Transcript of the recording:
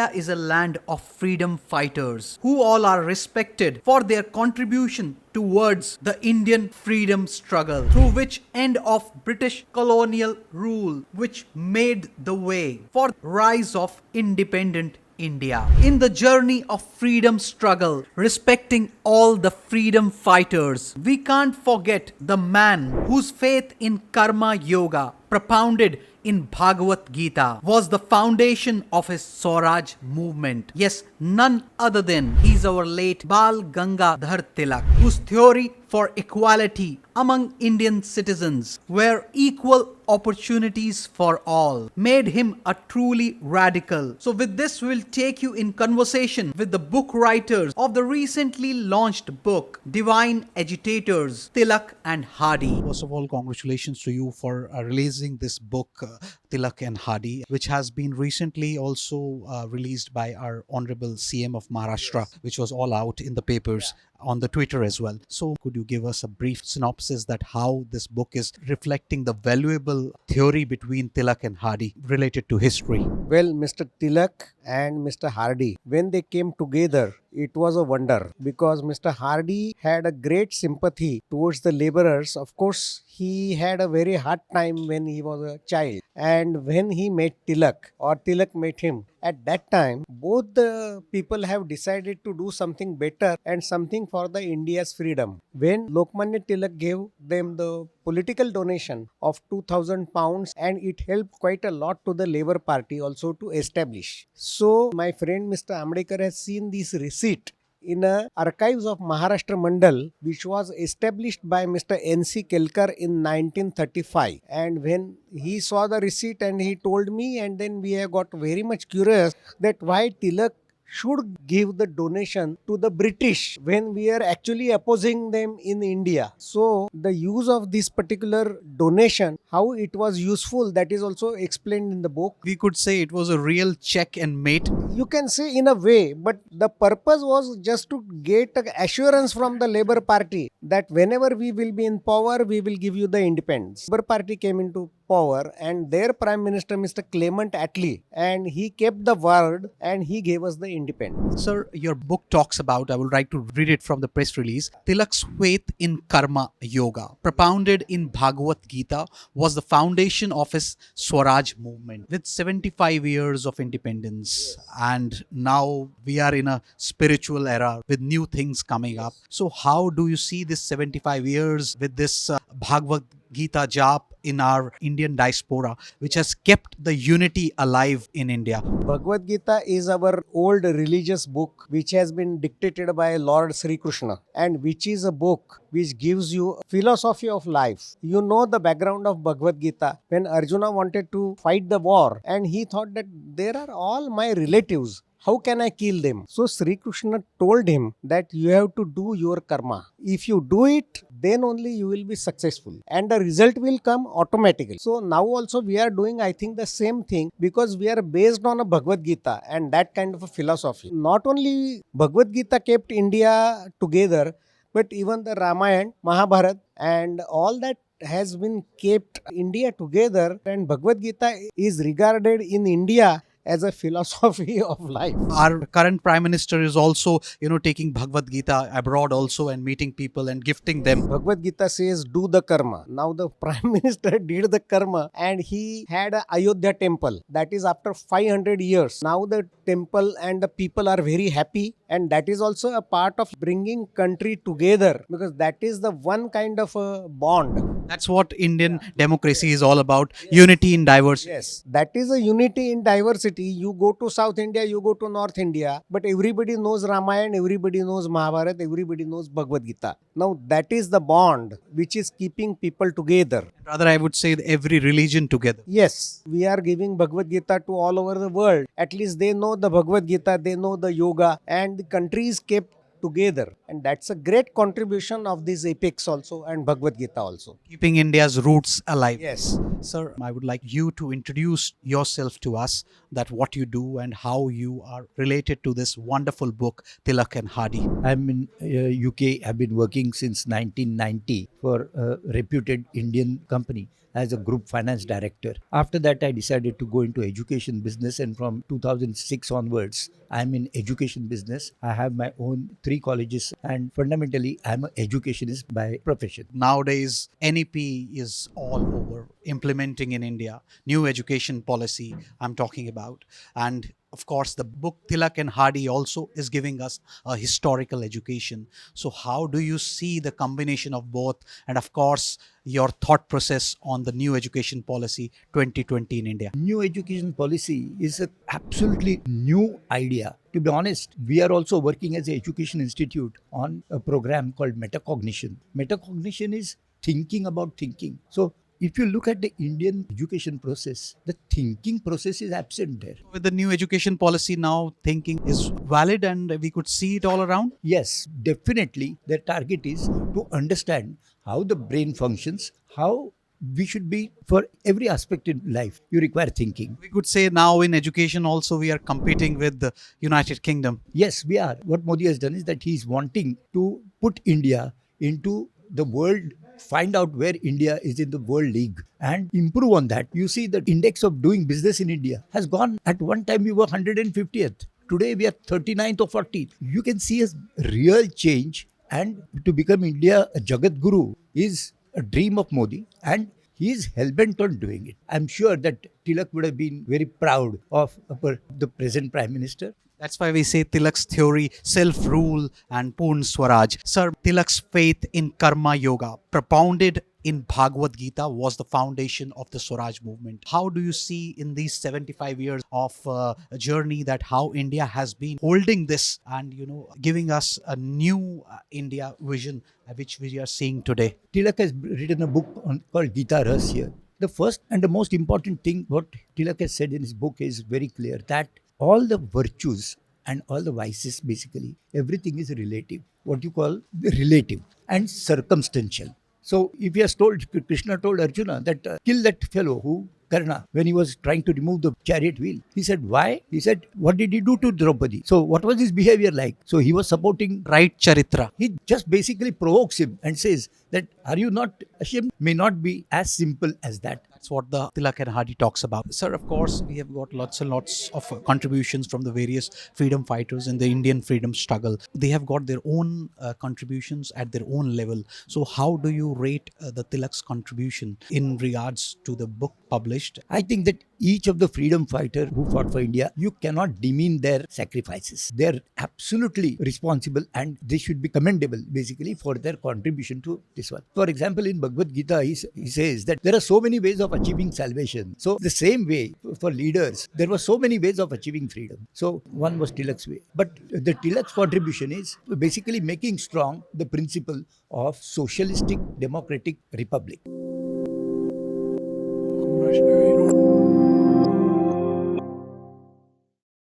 India is a land of freedom fighters who all are respected for their contribution towards the Indian freedom struggle, through which end of British colonial rule, which made the way for rise of independent India. In the journey of freedom struggle, respecting all the freedom fighters, we can't forget the man whose faith in karma yoga, propounded in Bhagwat Geeta, was the foundation of his Swaraj movement. Yes, none other than he's our late Bal Gangadhar Tilak, whose theory for equality among Indian citizens, where equal opportunities for all, made him a truly radical. So with this, we'll take you in conversation with the book writers of the recently launched book, Divine Agitators, Tilak and Hardie. First of all, congratulations to you for releasing this book, Tilak and Hardie, which has been recently also released by our Honorable CM of Maharashtra, which was all out in the papers. On the Twitter as well. So could you give us a brief synopsis that how this book is reflecting the valuable theory between Tilak and Hardie related to history? Well, Mr. Tilak and Mr. Hardie, when they came together, it was a wonder because Mr. Hardie had a great sympathy towards the laborers. Of course, he had a very hard time when he was a child. And when he met Tilak or Tilak met him, at that time, both the people have decided to do something better and something for the India's freedom. When Lokmanya Tilak gave them the political donation of 2,000 pounds and it helped quite a lot to the Labour Party also to establish. So, my friend Mr. Ambedkar has seen this receipt in a archives of Maharashtra Mandal, which was established by Mr. N.C. Kelkar in 1935. And when he saw the receipt and he told me, and then we have got very much curious that why Tilak should give the donation to the British when we are actually opposing them in India. So the use of this particular donation, how it was useful, that is also explained in the book. We could say it was a real check and mate. You can say in a way, but the purpose was just to get assurance from the Labour Party that whenever we will be in power, we will give you the independence. Labour Party came into power and their Prime Minister Mr. Clement Attlee, and he kept the word and he gave us the independence. Sir, your book talks about, I would like to read it from the press release, Tilak's faith in karma yoga, propounded in Bhagwat Geeta, was the foundation of his Swaraj movement. With 75 years of independence, and now we are in a spiritual era with new things coming up. So how do you see this 75 years with this Bhagwat Geeta jap in our Indian diaspora, which has kept the unity alive in India? Bhagwat Gita is our old religious book which has been dictated by Lord Sri Krishna, and which is a book which gives you philosophy of life. You know the background of Bhagwat Gita when Arjuna wanted to fight the war and he thought that there are all my relatives. How can I kill them? So Sri Krishna told him that you have to do your karma. If you do it, then only you will be successful and the result will come automatically. So now also we are doing, I think, the same thing because we are based on a Bhagavad Gita and that kind of a philosophy. Not only Bhagavad Gita kept India together, but even the Ramayana, Mahabharata and all that has been kept India together, and Bhagavad Gita is regarded in India as a philosophy of life. Our current Prime Minister is also, taking Bhagavad Gita abroad also and meeting people and gifting them. Bhagavad Gita says, do the karma. Now the Prime Minister did the karma and he had a Ayodhya temple. That is after 500 years. Now the temple and the people are very happy, and that is also a part of bringing country together because that is the one kind of a bond. That's what Indian democracy is all about. Yes. Unity in diversity. Yes, that is a unity in diversity. You go to South India, you go to North India, but everybody knows Ramayana, everybody knows Mahabharata, everybody knows Bhagavad Gita. Now that is the bond which is keeping people together. Rather, I would say every religion together. Yes, we are giving Bhagavad Gita to all over the world. At least they know the Bhagavad Gita, they know the yoga, and the country is kept together. And that's a great contribution of these epics also and Bhagwat Gita also. Keeping India's roots alive. Yes. Sir, I would like you to introduce yourself to us, that what you do and how you are related to this wonderful book, Tilak and Hardie. I'm in UK. I've been working since 1990 for a reputed Indian company as a group finance director. After that, I decided to go into education business, and from 2006 onwards, I'm in education business. I have my own 3 colleges, and fundamentally, I'm an educationist by profession. Nowadays, NEP is all over, implementing in India, new education policy I'm talking about. And of course, the book Tilak and Hardie also is giving us a historical education. So how do you see the combination of both? And of course, your thought process on the new education policy 2020 in India. New education policy is an absolutely new idea. To be honest, we are also working as an education institute on a program called metacognition. Metacognition is thinking about thinking. So if you look at the Indian education process, the thinking process is absent there. With the new education policy now, thinking is valid and we could see it all around. Yes, definitely their target is to understand how the brain functions, how we should be for every aspect in life. You require thinking. We could say now in education also we are competing with the United Kingdom. Yes, we are. What Modi has done is that he is wanting to put India into the world, find out where India is in the world league and improve on that. You see, the index of doing business in India has gone. At one time we were 150th. Today we are 39th or 40th. You can see a real change, and to become India a Jagat Guru is a dream of Modi, and he is hell-bent on doing it. I'm sure that Tilak would have been very proud of the present Prime Minister. That's why we say Tilak's theory, self-rule and Purn Swaraj. Sir, Tilak's faith in karma yoga, propounded in Bhagwat Gita, was the foundation of the Swaraj movement. How do you see in these 75 years of a journey that how India has been holding this and, giving us a new India vision which we are seeing today? Tilak has written a book called Geeta Rahasya. The first and the most important thing what Tilak has said in his book is very clear, that all the virtues and all the vices, basically, everything is relative. What you call relative and circumstantial. So if he has told, Krishna told Arjuna that kill that fellow who, Karna, when he was trying to remove the chariot wheel. He said, why? He said, what did he do to Draupadi? So what was his behavior like? So he was supporting Right charitra. He just basically provokes him and says that, are you not ashamed? May not be as simple as that. That's what the Tilak and Hardie talks about. Sir, of course, we have got lots and lots of contributions from the various freedom fighters in the Indian freedom struggle. They have got their own contributions at their own level. So how do you rate the Tilak's contribution in regards to the book published? I think that each of the freedom fighters who fought for India, you cannot demean their sacrifices. They are absolutely responsible and they should be commendable, basically, for their contribution to this one. For example, in Bhagwat Gita, he says that there are so many ways of achieving salvation. So the same way for leaders, there were so many ways of achieving freedom. So one was Tilak's way. But the Tilak's contribution is basically making strong the principle of socialistic democratic republic.